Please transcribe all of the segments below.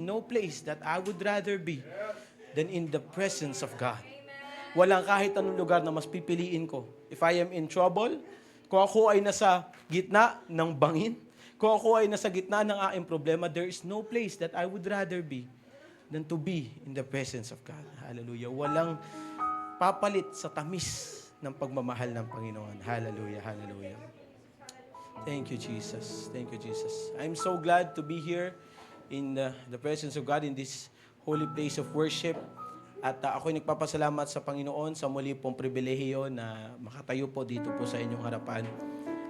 No place that I would rather be than in the presence of God. Walang kahit anong lugar na mas pipiliin ko. If I am in trouble, kung ako ay nasa gitna ng bangin, kung ako ay nasa gitna ng aking problema, there is no place that I would rather be than to be in the presence of God. Hallelujah. Walang papalit sa tamis ng pagmamahal ng Panginoon. Hallelujah, hallelujah. Thank you, Jesus. Thank you, Jesus. I'm so glad to be here in the presence of God in this holy place of worship. At ako'y nagpapasalamat sa Panginoon sa muli pong pribilehiyo na makatayo po dito po sa inyong harapan.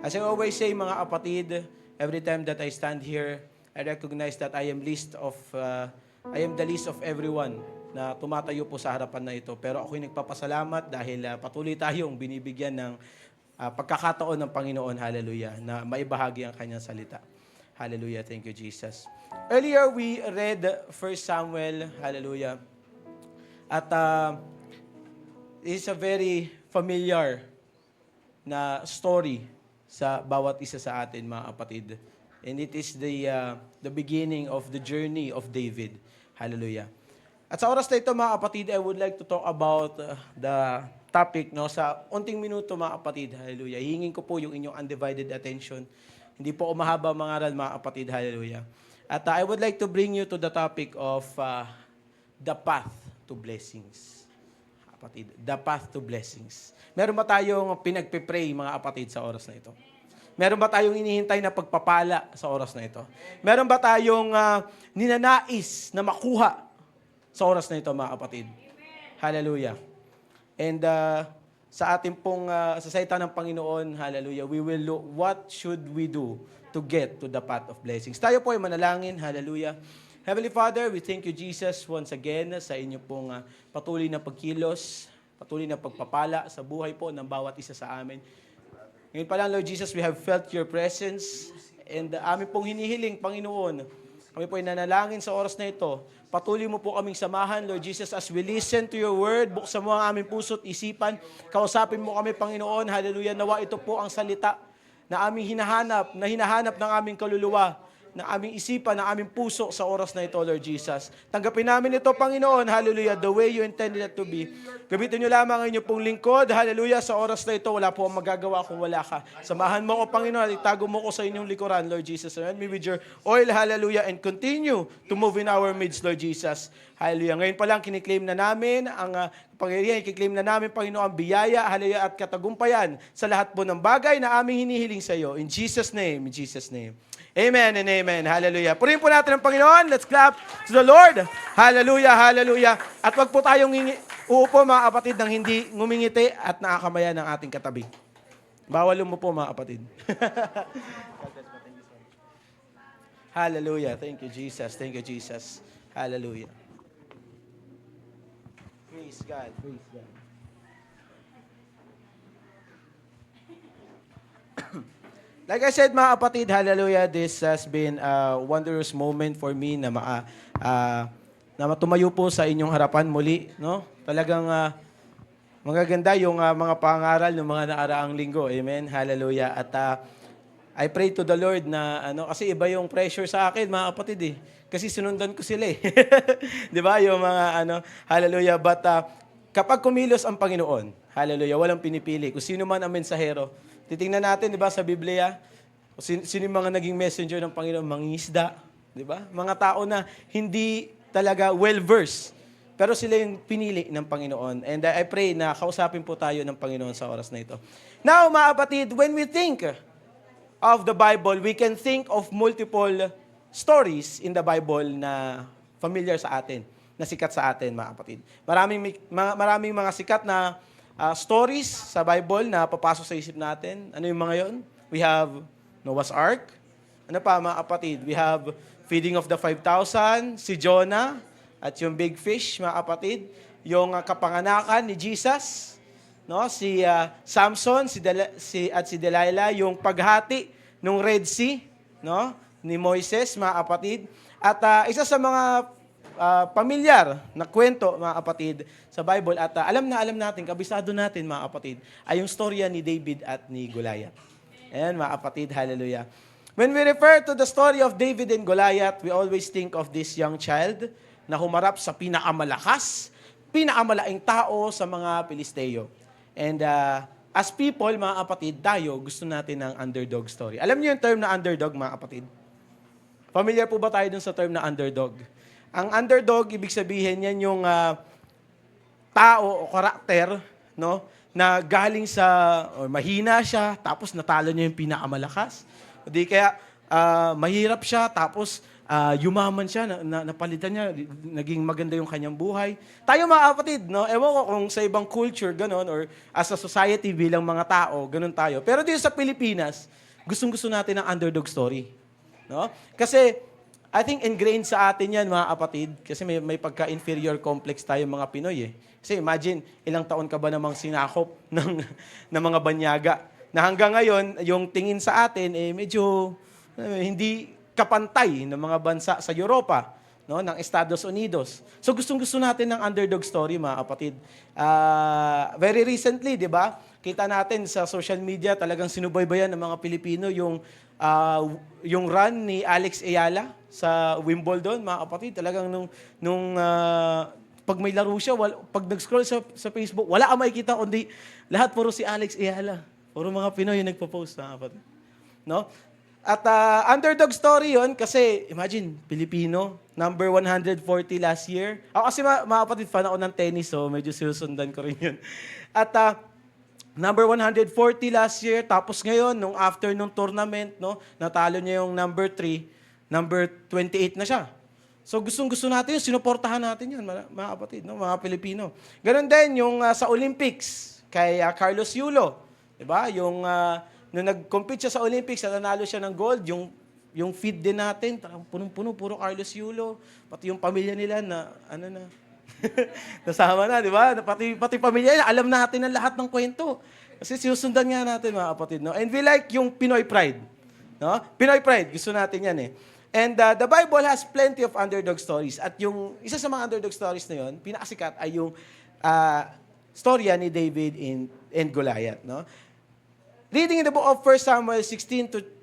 As I always say, mga kapatid, every time that I stand here, I recognize that I am the least of everyone na tumatayo po sa harapan na ito. Pero ako'y nagpapasalamat dahil patuloy tayong binibigyan ng pagkakataon ng Panginoon, hallelujah, na maibahagi ang kanyang salita. Hallelujah, thank you, Jesus. Earlier, we read 1 Samuel, hallelujah, at it's a very familiar na story sa bawat isa sa atin, mga kapatid. And it is the beginning of the journey of David. Hallelujah. At sa oras na ito, mga kapatid, I would like to talk about the topic, no, sa unting minuto, mga kapatid. Hallelujah. Hingin ko po yung inyong undivided attention. Hindi po umahaba mga mga kapatid. Hallelujah. At I would like to bring you to the topic of the path to blessings. Kapatid, the path to blessings. Meron ba tayong pinagpipray, mga kapatid, sa oras na ito? Meron ba tayong inihintay na pagpapala sa oras na ito? Meron ba tayong ninanais na makuha sa oras na ito, mga kapatid? Hallelujah. And sa ating pong sa salita ng Panginoon, hallelujah, we will look what should we do to get to the path of blessings. Tayo po ay manalangin, hallelujah. Heavenly Father, we thank you, Jesus, once again sa inyo pong patuloy na pagkilos, patuloy na pagpapala sa buhay po ng bawat isa sa amin. Ngayon pa lang, Lord Jesus, we have felt your presence and amin pong hinihiling, Panginoon, kami po ay nanalangin sa oras na ito. Patuloy mo po kaming samahan, Lord Jesus, as we listen to your word. Buksan mo ang aming puso't isipan. Kausapin mo kami, Panginoon. Hallelujah. Nawa ito po ang salita na aming hinahanap ng aming kaluluwa, ng aming isipan, ng aming puso sa oras na ito, Lord Jesus. Tanggapin namin ito, Panginoon. Hallelujah. The way you intended it to be. Gamitin niyo lamang ang inyong pong lingkod. Hallelujah. Sa oras na ito, wala po ang magagawa kung wala ka. Samahan mo ko, Panginoon. Itago mo ko sa inyong likuran, Lord Jesus. Anoint me with your oil. Hallelujah. And continue to move in our midst, Lord Jesus. Hallelujah. Ngayon pa lang, kiniklaim na namin ang pangyarihan, ikiklaim na namin, Panginoon, ang biyaya, hallelujah, at katagumpayan sa lahat po ng bagay na aming hinihiling sa iyo. In Jesus' name, in Jesus' name. Amen and amen. Hallelujah. Purihin po natin ang Panginoon. Let's clap to the Lord. Hallelujah, hallelujah. At wag po tayong uupo, mga kapatid, ng hindi ngumingiti at nakakamaya ng ating katabi. Bawal umupo, mga kapatid. Hallelujah. Thank you, Jesus. Thank you, Jesus. Hallelujah. Praise God. Praise God. Like I said, mga kapatid, hallelujah, this has been a wondrous moment for me na tumayo po sa inyong harapan muli, no? Talagang magaganda yung mga pangaral ng mga naaraang linggo. Amen. Hallelujah. At I pray to the Lord na kasi iba yung pressure sa akin, mga kapatid eh. Kasi sinundan ko sila eh. 'Di ba? Yung mga hallelujah, but kapag kumilos ang Panginoon, hallelujah, walang pinipili. Kung sino man ang mensahero, titingnan natin, di ba, sa Biblia, sino yung mga naging messenger ng Panginoon, mangingisda, di ba? Mga tao na hindi talaga well-versed, pero sila yung pinili ng Panginoon. And I pray na kausapin po tayo ng Panginoon sa oras na ito. Now, mga kapatid, when we think of the Bible, we can think of multiple stories in the Bible na familiar sa atin, na sikat sa atin, mga kapatid. Maraming mga sikat na stories sa Bible na papasok sa isip natin. Ano yung mga yon? We have Noah's Ark. Ano pa, mga kapatid? We have feeding of the 5,000, si Jonah, at yung big fish, mga kapatid. Yung kapanganakan ni Jesus, no? Si Samson, si Delilah, yung paghati ng Red Sea, no? Ni Moises, mga kapatid. At isa sa mga pamilyar na kwento, mga kapatid, sa Bible, at alam natin, kabisado natin, mga kapatid, ay yung storya ni David at ni Goliath. Ayan, mga kapatid, hallelujah. When we refer to the story of David and Goliath, we always think of this young child na humarap sa pinakamalakas, pinakamalaking tao sa mga Pilisteo. And as people, mga kapatid, tayo, gusto natin ng underdog story. Alam niyo yung term na underdog, mga kapatid? Familiar po ba tayo dun sa term na underdog? Ang underdog, ibig sabihin yan yung tao o karakter, no, na galing sa, or mahina siya, tapos natalo niya yung pinakamalakas. O di kaya, mahirap siya, tapos yumaman siya, napalitan niya, naging maganda yung kanyang buhay. Tayo mga kapatid, no, ewan ko kung sa ibang culture, ganon, or as a society bilang mga tao, ganon tayo. Pero dito sa Pilipinas, gustong-gusto natin ng underdog story. No? Kasi, I think ingrained sa atin yan, mga kapatid, kasi may pagka-inferior complex tayo mga Pinoy eh. Kasi imagine, ilang taon ka ba namang sinakop ng mga banyaga, na hanggang ngayon, yung tingin sa atin, medyo hindi kapantay ng mga bansa sa Europa, no, ng Estados Unidos. So gustong-gusto natin ng underdog story, mga kapatid. Very recently, di ba, kita natin sa social media, talagang sinubaybayan ng mga Pilipino yung run ni Alex Ayala sa Wimbledon, mga kapatid. Talagang pag may laro siya, pag nag-scroll sa Facebook, wala ka makikita, kundi lahat puro si Alex Ayala. Puro mga Pinoy yung nagpo-post, mga kapatid. No? At underdog story yon kasi, imagine, Pilipino, number 140 last year. Ako kasi mga kapatid, fan ako ng tennis, so medyo sinusundan ko rin yun. At number 140 last year, tapos ngayon, after nung tournament, no, natalo niya yung number 3, number 28 na siya. So gustong-gusto natin yun, sinuportahan natin yun, mga kapatid, no, mga Pilipino. Ganon din yung sa Olympics, kay Carlos Yulo. Diba? Nung nag-compete siya sa Olympics, nanalo siya ng gold, yung feed din natin, punong-puno, puro Carlos Yulo, pati yung pamilya nila nasama na, di ba? Pati pamilya nila, alam natin ang lahat ng kwento. Kasi sinusundan nga natin, mga kapatid, no? And we like yung Pinoy pride. No? Pinoy pride, gusto natin yan eh. And the Bible has plenty of underdog stories. At yung isa sa mga underdog stories na yun, pinakasikat ay yung storya ni David and Goliath, no? Reading in the book of 1 Samuel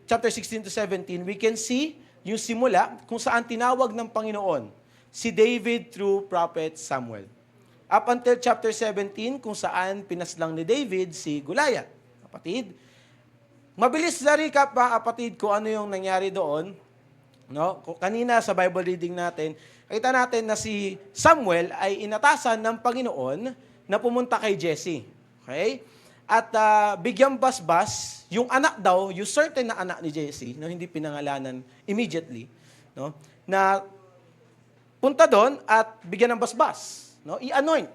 chapter 16 to 17, we can see yung simula kung saan tinawag ng Panginoon si David through prophet Samuel. Up until chapter 17, kung saan pinaslang ni David si Goliath. Kapatid, mabilis na recap, mga kapatid, kung ano yung nangyari doon. No? Kanina sa Bible reading natin, kita natin na si Samuel ay inatasan ng Panginoon na pumunta kay Jesse. Okay? At bigyang basbas, yung anak daw, yung certain na anak ni Jesse, no, hindi pinangalanan immediately, no, na punta doon at bigyan ng basbas, no, i-anoint.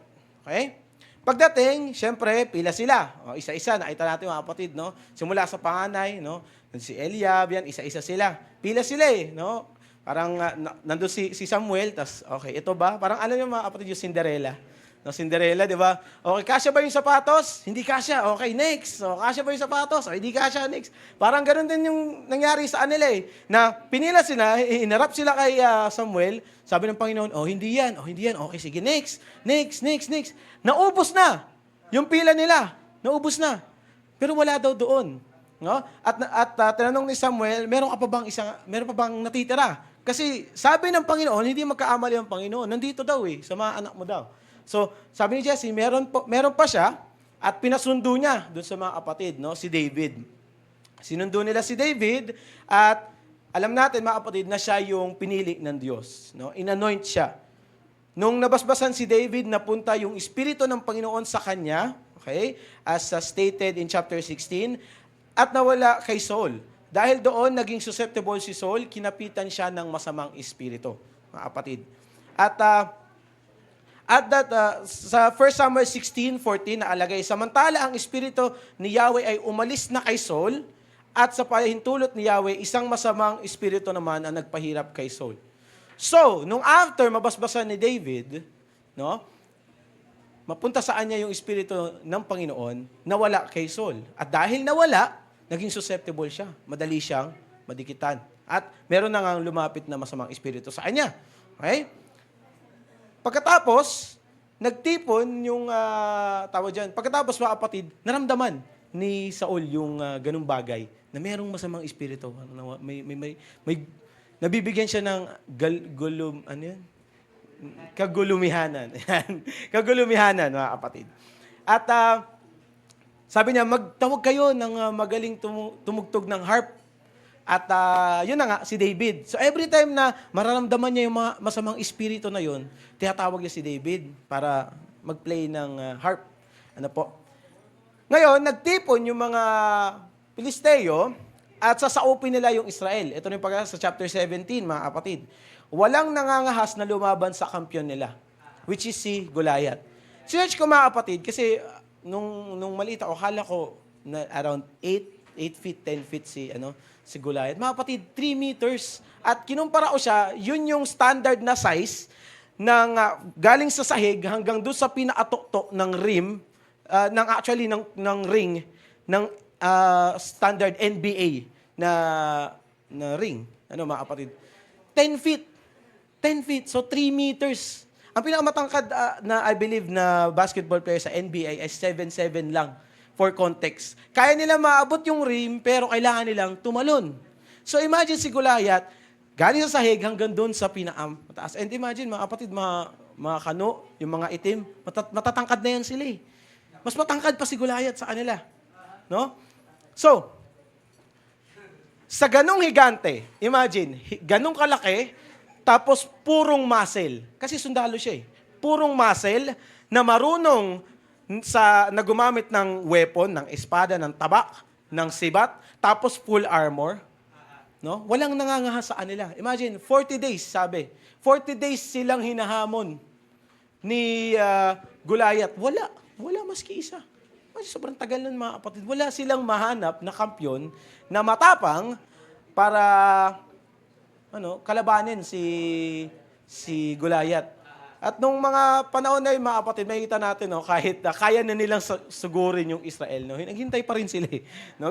Okay? Pagdating, syempre, pila sila. O, isa-isa, nakita natin mga kapatid, no? Simula sa panganay, no? Si Eliab, yan, isa-isa sila. Pila sila eh, no? Parang nandun si Samuel, tas okay, ito ba? Parang ano yung mga kapatid, yung Cinderella. No, Cinderella, di ba? Okay, kasya ba yung sapatos? Hindi kasya. Okay, next. So, kasya ba yung sapatos? Okay, hindi kasya, next. Parang ganun din yung nangyari sa kanila eh. Na pinila sila, inarap sila kay Samuel. Sabi ng Panginoon, hindi yan. Hindi yan. Okay, sige, next. Next. Naubos na. Yung pila nila, naubos na. Pero wala daw doon. No? At tinanong ni Samuel, meron pa bang natitira? Kasi sabi ng Panginoon, hindi magkaamali ang Panginoon. Nandito daw eh, sa mga anak mo daw. So, sabi ni Jesse, meron pa siya at pinasundo niya doon sa mga kapatid, no? Si David. Sinundo nila si David at alam natin, mga kapatid, na siya yung pinili ng Diyos. No? Inanoint siya. Nung nabasbasan si David, napunta yung Espiritu ng Panginoon sa kanya, okay? As stated in chapter 16, at nawala kay Saul. Dahil doon, naging susceptible si Saul, kinapitan siya ng masamang espiritu, mga kapatid. Sa 1 Samuel 16:14 naalagay, samantala ang espiritu ni Yahweh ay umalis na kay Saul, at sa pahintulot ni Yahweh, isang masamang espiritu naman ang nagpahirap kay Saul. So, nung after mabasbasan ni David, no, mapunta sa kanya yung espiritu ng Panginoon, nawala kay Saul. At dahil nawala, naging susceptible siya. Madali siyang madikitan. At meron na ngang lumapit na masamang espiritu sa kanya. Okay? Pagkatapos, nagtipon yung, pagkatapos mga kapatid, naramdaman ni Saul yung ganung bagay na merong masamang espiritu. May nabibigyan siya ng ano yan? Kagulumihanan. Kagulumihanan, mga kapatid. At sabi niya, magtawag kayo ng magaling tumugtog ng harp. At yun na nga, si David. So every time na mararamdaman niya yung mga masamang espiritu na yun, tinatawag niya si David para mag-play ng harp. Ano po? Ngayon, nagtipon yung mga Pilisteo at sasaupin nila yung Israel. Ito na yung pagkakasa sa chapter 17, mga kapatid. Walang nangangahas na lumaban sa kampyon nila, which is si Goliath. Sinerch ko, mga kapatid, kasi nung maliit ako, akala ko na around 8 feet, 10 feet si Goliath. Mga kapatid, 3 meters. At kinumpara ko siya, yun yung standard na size ng galing sa sahig hanggang doon sa pinakatuktok ng rim, ng ring, ng standard NBA na ring. Ano, mga kapatid? 10 feet. 10 feet, so 3 meters. Ang pinakamatangkad na I believe na basketball player sa NBA ay 7'7" lang for context. Kaya nila maabot yung rim pero kailangan nilang tumalon. So imagine si Goliath, galing sa sahig hanggang doon sa pinakamataas. And imagine mga kapatid, mga kano, yung mga itim, matatangkad na yan sila eh. Mas matangkad pa si Goliath sa kanila. No? So, sa ganong higante, imagine, ganong kalaki, tapos purong muscle. Kasi sundalo siya eh. Purong muscle na marunong na gumamit ng weapon, ng espada, ng tabak, ng sibat, tapos full armor. No? Walang nangangahas sa kanila. Imagine, 40 days, sabi. 40 days silang hinahamon ni Goliath. Wala maski isa. Sobrang tagal nun, mga kapatid. Wala silang mahanap na kampyon na matapang para kalabanin si Goliath. At nung mga panahon na yun, mga kapatid, makikita natin, kahit kaya na nilang sugurin yung Israel, naghintay pa rin sila.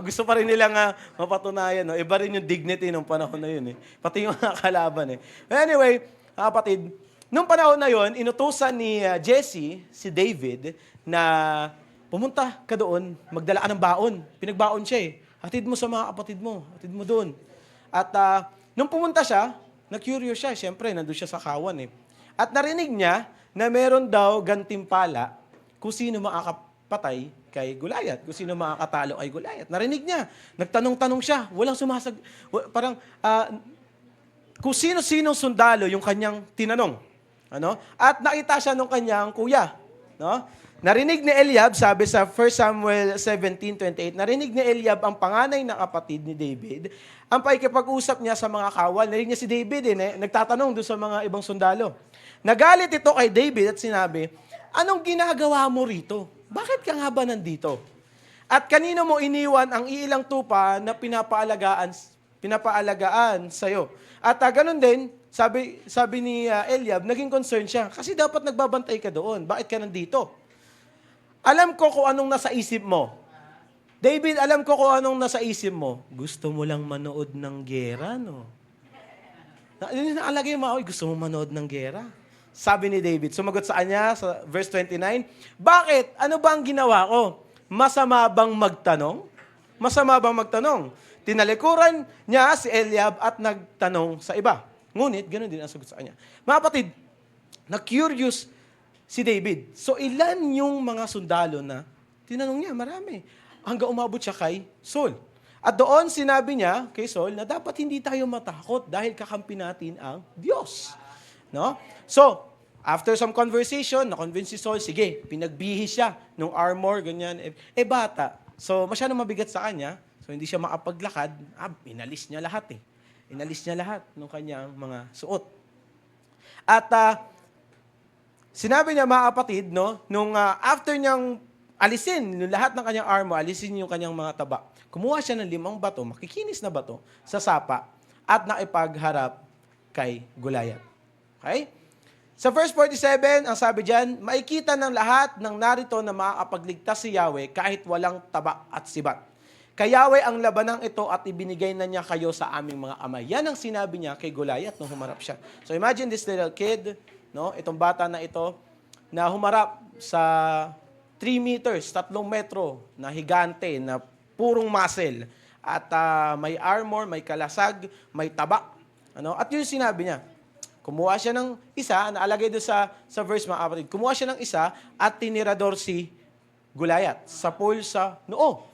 Gusto pa rin nilang mapatunayan. Iba rin yung dignity nung panahon na yun. Pati yung mga kalaban. Anyway, mga kapatid, nung panahon na yun, inutusan ni Jesse, si David, na pumunta ka doon, magdala ka ng baon. Pinagbaon siya Hatid mo sa mga kapatid mo. Hatid mo doon. At nung pumunta siya, na-curious siya. Siyempre, nandun siya sa kawan At narinig niya na meron daw gantimpala kung sino makakapatay kay Goliath, kung sino makakatalo kay Goliath. Narinig niya. Nagtanong-tanong siya. Walang parang, kung sino-sinong sundalo yung kanyang tinanong. At nakita siya nung kanyang kuya. Narinig ni Eliab, sabi sa 1 Samuel 17:28, narinig ni Eliab ang panganay na kapatid ni David, ang pakikipag-usap niya sa mga kawal. Narinig niya si David, nagtatanong doon sa mga ibang sundalo. Nagalit ito kay David at sinabi, anong ginagawa mo rito? Bakit ka nga ba nandito? At kanino mo iniwan ang iilang tupa na pinapaalagaan sa'yo? At ganun din, sabi ni Eliab, naging concern siya, kasi dapat nagbabantay ka doon. Bakit ka nandito? Alam ko kung anong nasa isip mo. David, alam ko kung anong nasa isip mo. Gusto mo lang manood ng gera, no? Nakalagay mo, gusto mo manood ng gera? Sabi ni David, sumagot sa kanya sa verse 29, bakit? Ano ba ang ginawa ko? Masama bang magtanong? Masama bang magtanong? Tinalikuran niya si Eliab at nagtanong sa iba. Ngunit, ganoon din ang sagot sa kanya. Mga kapatid, na-curious si David. So, ilan yung mga sundalo na tinanong niya? Marami. Hanggang umabot siya kay Saul. At doon sinabi niya kay Saul na dapat hindi tayo matakot dahil kakampi natin ang Diyos. No? So, after some conversation, na-convince si Saul, sige, pinagbihis siya ng armor, ganyan. Bata. So, masyadong mabigat sa kanya. So, hindi siya makapaglakad. Inalis niya lahat Inalis niya lahat ng kanyang mga suot. At sinabi niya, mga kapatid, nung after niyang alisin lahat ng kanyang armor, alisin yung kanyang mga taba, kumuha siya ng 5 bato, makikinis na bato, sa sapa, at nakipagharap kay Goliath. Okay? Sa verse 47, ang sabi diyan, makikita ng lahat ng narito na makakapagligtas si Yahweh kahit walang taba at sibat. Kay Yahweh ang labanang ito at ibinigay na niya kayo sa aming mga amay. Yan ang sinabi niya kay Goliath nung humarap siya. So imagine this little kid, itong bata na ito, na humarap sa 3 meters, 3 metro na higante na purong muscle. At may armor, may kalasag, may taba. At yun sinabi niya. Kumuha siya ng isa, naalagay doon sa verse mga kapatid, kumuha siya ng isa at tinirador si Goliath sa pool sa noo.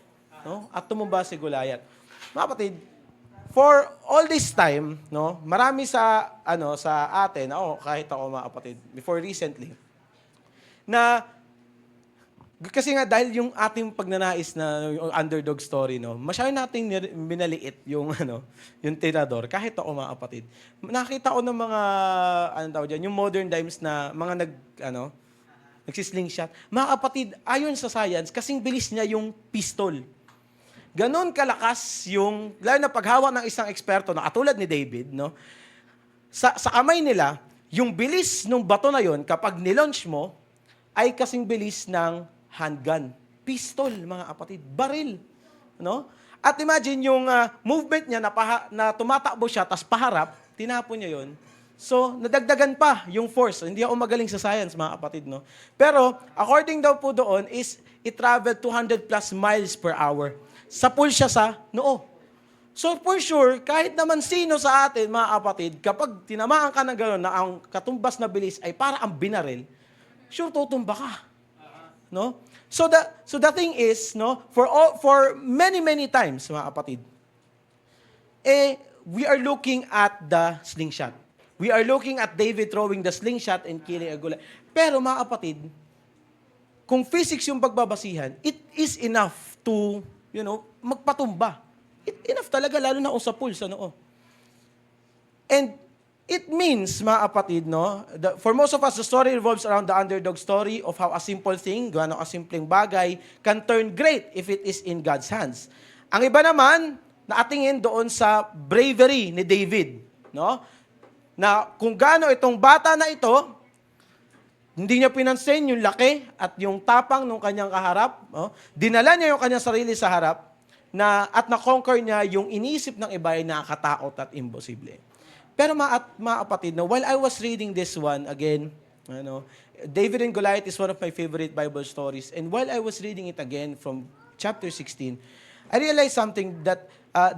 At tumumba si Goliath. Mga kapatid, for all this time, marami sa atin, kahit ako mga kapatid, before recently, na kasi nga dahil yung ating pagnanais na yung underdog story, masyado nating minaliit yung yung tirador, kahit ako mga kapatid. Nakita ko ng mga yung modern times na mga nagsislingshot. Mga kapatid, ayon sa science, kasing bilis niya yung pistol. Ganon kalakas yung, lalo na paghawak ng isang eksperto na katulad ni David, sa kamay nila, yung bilis ng bato na yon kapag nilaunch mo, ay kasing bilis ng handgun. Pistol, mga kapatid. Baril. At imagine yung movement niya na tumatakbo siya, tas paharap, tinapon niya yon. So, nadagdagan pa yung force. Hindi ako magaling sa science, mga kapatid. Pero, according daw po doon, is it traveled 200 plus miles per hour. Sa pool siya sa noo. So, for sure, kahit naman sino sa atin, mga kapatid, kapag tinamaan ka ng gano'n na ang katumbas na bilis ay para ang binaril, sure, tutumba ka. So the thing is, for many times, mga kapatid, we are looking at the slingshot. We are looking at David throwing the slingshot and killing a Goliath. Pero mga kapatid, kung physics yung pagbabasihan, it is enough to, magpatumba. Enough talaga, lalo na sa pool, sa noo. And it means, mga kapatid, for most of us, the story revolves around the underdog story of how a simple thing, gaano a simpleng bagay, can turn great if it is in God's hands. Ang iba naman, nakatingin doon sa bravery ni David, na kung gaano itong bata na ito, hindi niya pinansin yung laki at yung tapang ng kanyang kaharap, dinala niya yung kanyang sarili sa harap, at na-conquer niya yung iniisip ng iba ay nakakatakot at imposible. Pero mga kapatid, while I was reading this one, again, David and Goliath is one of my favorite Bible stories. And while I was reading it again from chapter 16, I realized something that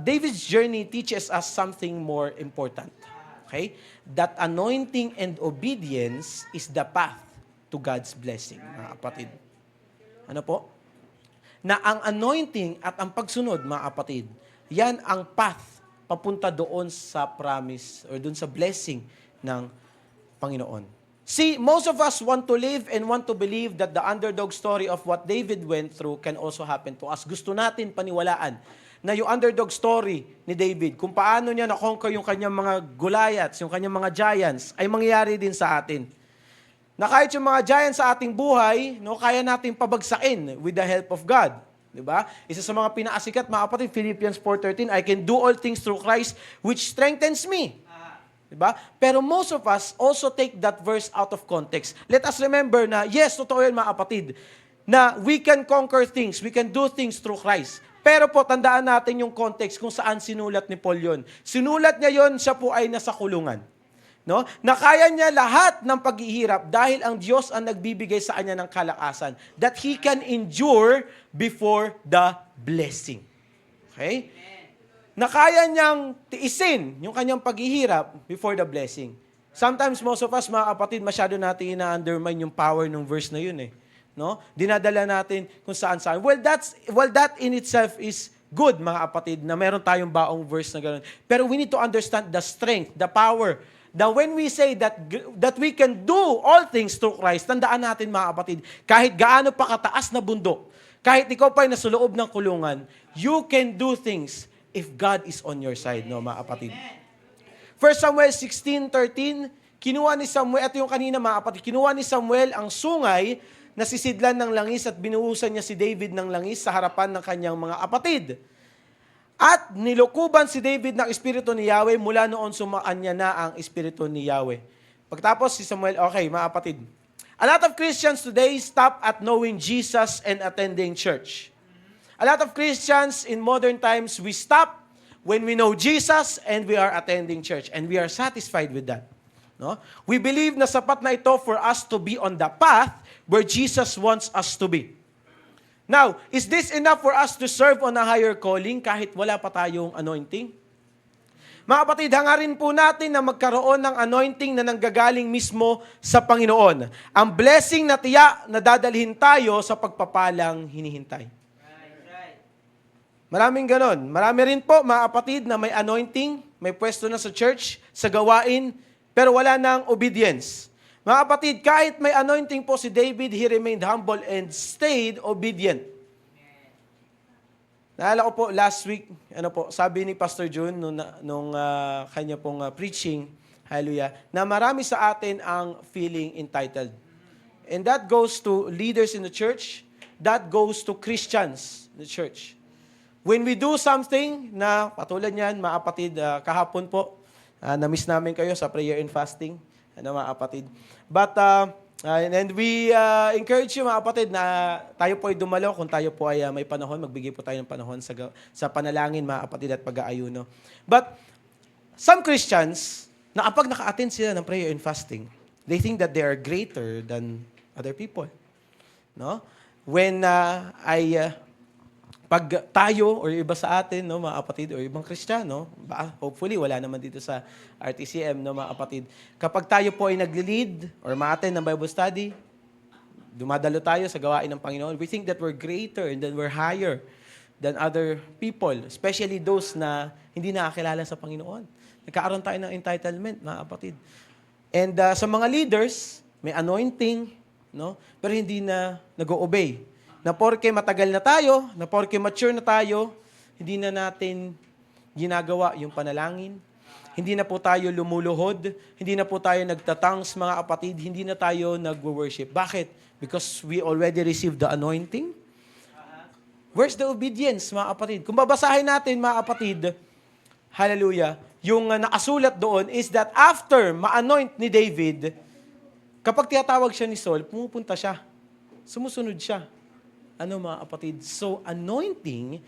David's journey teaches us something more important. Okay? That anointing and obedience is the path to God's blessing, mga kapatid. Ano po? Na ang anointing at ang pagsunod, mga kapatid, yan ang path papunta doon sa promise or doon sa blessing ng Panginoon. See, most of us want to live and want to believe that the underdog story of what David went through can also happen to us. Gusto natin paniwalaan na yung underdog story ni David, kung paano niya na-conquer yung kanyang mga Goliaths, yung kanyang mga giants, ay mangyayari din sa atin. Na kahit yung mga giants sa ating buhay, kaya natin pabagsakin with the help of God. Diba? Isa sa mga pinaasikat, mga kapatid, Philippians 4:13, I can do all things through Christ which strengthens me. Diba? Pero most of us also take that verse out of context. Let us remember na, yes, totoo yun, mga kapatid, na we can conquer things, we can do things through Christ. Pero po, tandaan natin yung context kung saan sinulat ni Paul yun. Sinulat niya yun, siya po ay nasa kulungan. Na kaya niya lahat ng paghihirap dahil ang Diyos ang nagbibigay sa kanya ng kalakasan. That he can endure before the blessing. Okay? Na kaya niyang tiisin yung kanyang paghihirap before the blessing. Sometimes most of us, mga kapatid, masyado natin ina-undermine yung power ng verse na yun eh. Dinadala natin kung saan-saan. Well, that in itself is good, mga kapatid, na meron tayong baong verse na gano'n. Pero we need to understand the strength, the power. That when we say that we can do all things through Christ, tandaan natin, mga kapatid, kahit gaano pa kataas na bundok, kahit ikaw pa'y nasa loob ng kulungan, you can do things if God is on your side, mga kapatid. 1 Samuel 16:13, kinuha ni Samuel, ito yung kanina, mga kapatid, kinuha ni Samuel ang sungay na sisidlan ng langis at binuhusan niya si David ng langis sa harapan ng kanyang mga kapatid. At nilukuban si David ng Espiritu ni Yahweh, mula noon sumaan niya na ang Espiritu ni Yahweh. Pagtapos si Samuel, okay, mga kapatid. A lot of Christians today stop at knowing Jesus and attending church. A lot of Christians in modern times, we stop when we know Jesus and we are attending church. And we are satisfied with that. We believe na sapat na ito for us to be on the path where Jesus wants us to be. Now, is this enough for us to serve on a higher calling kahit wala pa tayong anointing? Mga kapatid, hangarin po natin na magkaroon ng anointing na nanggagaling mismo sa Panginoon. Ang blessing na tiyak na dadalhin tayo sa pagpapalang hinihintay. Maraming ganon. Marami rin po, mga kapatid, na may anointing, may pwesto na sa church, sa gawain, pero wala nang obedience. Mga kapatid, kahit may anointing po si David, he remained humble and stayed obedient. Naalala ko po last week, sabi ni Pastor June nung kanya pong preaching, hallelujah, na marami sa atin ang feeling entitled. And that goes to leaders in the church, that goes to Christians in the church. When we do something na patulad niyan, mga kapatid, kahapon po, na-miss namin kayo sa prayer and fasting, mga kapatid. But, and we encourage you, mga kapatid, na tayo po ay dumalo kung tayo po ay may panahon. Magbigay po tayo ng panahon sa panalangin, mga kapatid, at pag-aayuno. But some Christians, na kapag naka-attend sila ng prayer and fasting, they think that they are greater than other people. No? When pag tayo or iba sa atin, no, mga kapatid, or ibang Kristiyano, hopefully wala naman dito sa RTCM, no, mga kapatid. Kapag tayo po ay nagli-lead or ma-attend ng Bible study, dumadalo tayo sa gawain ng Panginoon, we think that we're greater and that we're higher than other people, especially those na hindi nakakilala sa Panginoon. Nagkakaroon tayo ng entitlement, mga kapatid. And sa mga leaders, may anointing, no, pero hindi na nag-o-obey. Na porke matagal na tayo, na porke mature na tayo, hindi na natin ginagawa yung panalangin. Hindi na po tayo lumuluhod. Hindi na po tayo nagtatangs, mga kapatid. Hindi na tayo nag-worship. Bakit? Because we already received the anointing. Where's the obedience, mga kapatid? Kung babasahin natin, mga kapatid, hallelujah, yung nakasulat doon is that after ma-anoint ni David, kapag tinatawag siya ni Saul, pumupunta siya. Sumusunod siya. Mga kapatid? So, anointing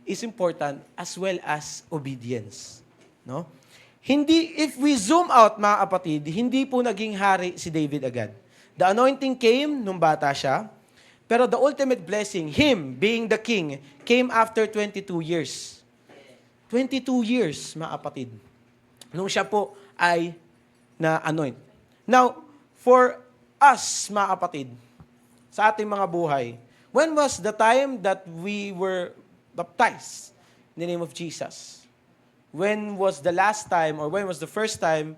is important as well as obedience. No? Hindi, if we zoom out, mga kapatid, hindi po naging hari si David agad. The anointing came nung bata siya, pero the ultimate blessing, him being the king, came after 22 years. 22 years, mga kapatid, nung siya po ay na-anoint. Now, for us, mga kapatid, sa ating mga buhay, when was the time that we were baptized in the name of Jesus? When was the last time or when was the first time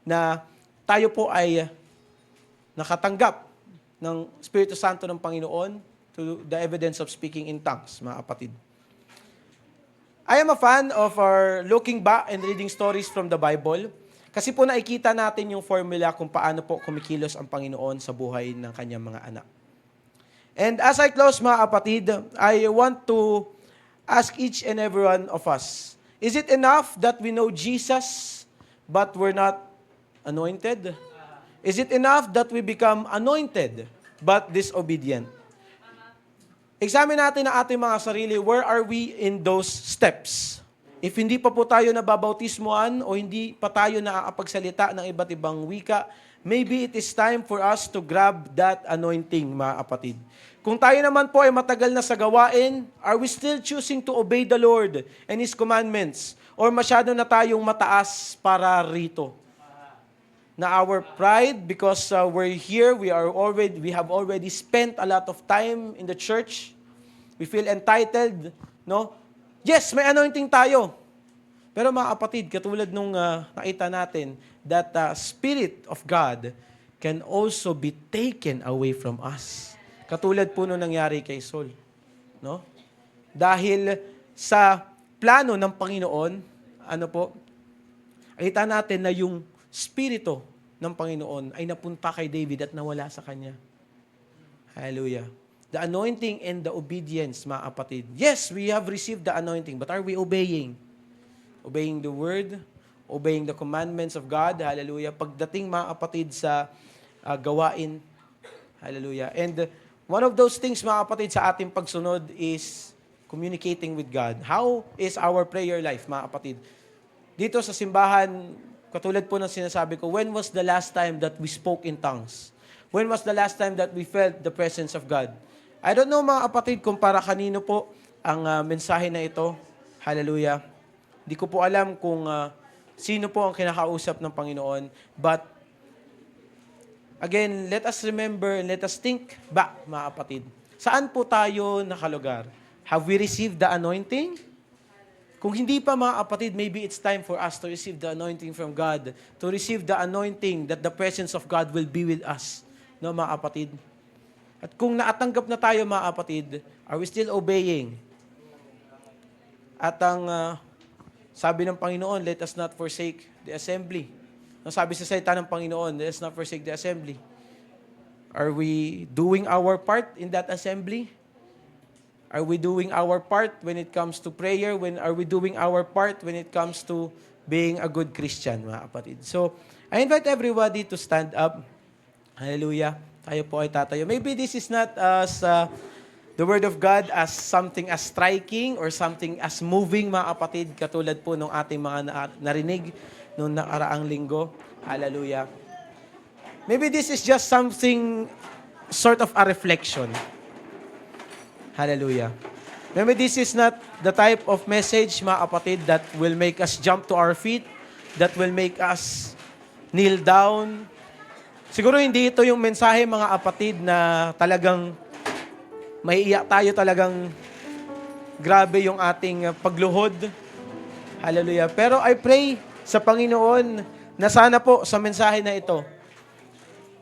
na tayo po ay nakatanggap ng Espiritu Santo ng Panginoon to the evidence of speaking in tongues, mga kapatid? I am a fan of our looking back and reading stories from the Bible kasi po nakikita natin yung formula kung paano po kumikilos ang Panginoon sa buhay ng kanyang mga anak. And as I close, mga kapatid, I want to ask each and every one of us, is it enough that we know Jesus but we're not anointed? Is it enough that we become anointed but disobedient? Examine natin ang ating mga sarili, where are we in those steps? If hindi pa po tayo nababautismoan o hindi pa tayo nakakapagsalita ng iba't ibang wika, maybe it is time for us to grab that anointing, mga kapatid. Kung tayo naman po ay matagal na sa gawain, are we still choosing to obey the Lord and His commandments? Or masyado na tayong mataas para rito? Na our pride, because we're here, we have already spent a lot of time in the church. We feel entitled, no? Yes, may anointing tayo. Pero mga kapatid, katulad nung nakita natin, that Spirit of God can also be taken away from us. Katulad po nung nangyari kay Saul. No? Dahil sa plano ng Panginoon, nakita natin na yung Spirito ng Panginoon ay napunta kay David at nawala sa kanya. Hallelujah. The anointing and the obedience, mga kapatid. Yes, we have received the anointing, but are we obeying? Obeying the word, obeying the commandments of God, hallelujah. Pagdating, mga kapatid, sa gawain, hallelujah. And one of those things, mga kapatid, sa ating pagsunod is communicating with God. How is our prayer life, mga kapatid? Dito sa simbahan, katulad po ng sinasabi ko, when was the last time that we spoke in tongues? When was the last time that we felt the presence of God? I don't know mga kapatid kung para kanino po ang mensahe na ito. Hallelujah. Hindi ko po alam kung sino po ang kinakausap ng Panginoon. But, again, let us remember, let us think back, mga kapatid. Saan po tayo nakalugar? Have we received the anointing? Kung hindi pa, mga kapatid, maybe it's time for us to receive the anointing from God. To receive the anointing that the presence of God will be with us. No, mga kapatid? At kung naatanggap na tayo, mga kapatid, are we still obeying? At ang sabi ng Panginoon, let us not forsake the assembly. Ang sabi sa salita ng Panginoon, let us not forsake the assembly. Are we doing our part in that assembly? Are we doing our part when it comes to prayer? Are we doing our part when it comes to being a good Christian, mga kapatid? So, I invite everybody to stand up. Hallelujah. Tayo po ay tatayo. Maybe this is not as the Word of God as something as striking or something as moving, mga kapatid, katulad po nung ating mga narinig nung nakaraang linggo. Hallelujah. Maybe this is just something sort of a reflection. Hallelujah. Maybe this is not the type of message, mga kapatid, that will make us jump to our feet, that will make us kneel down. Siguro hindi ito yung mensahe, mga kapatid, na talagang maiiyak tayo, talagang grabe yung ating pagluhod. Hallelujah. Pero I pray sa Panginoon na sana po sa mensahe na ito,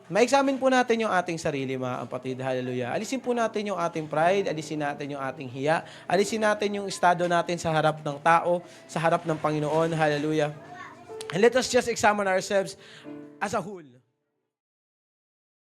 ma-examine po natin yung ating sarili, mga kapatid. Hallelujah. Alisin po natin yung ating pride, alisin natin yung ating hiya, alisin natin yung estado natin sa harap ng tao, sa harap ng Panginoon. Hallelujah. And let us just examine ourselves as a whole.